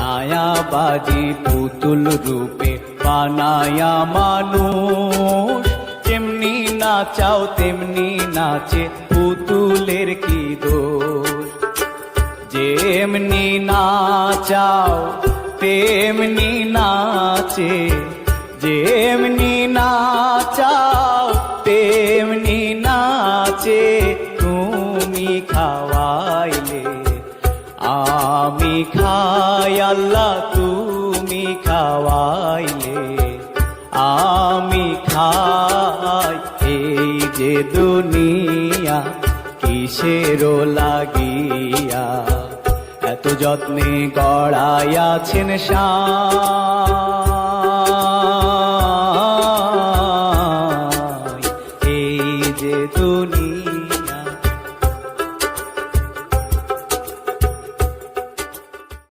মায়াবাজি পুতুল রূপে বানায়া মানুষ, যেমনি নাচাও তেমনি নাচে পুতুলের কি দোষ। যেমনি নাচাও তেমনি নাচে, যেমনি নাচাও তেমনি নাচে, তুমি খাওয়াইলে আমি খাই আল্লাহ, তুমি খাওয়াইলে আমি খাই। এই যে দুনিয়া কিসেরও লাগিয়া, এত যত্নে গড়াইয়াছেন শান।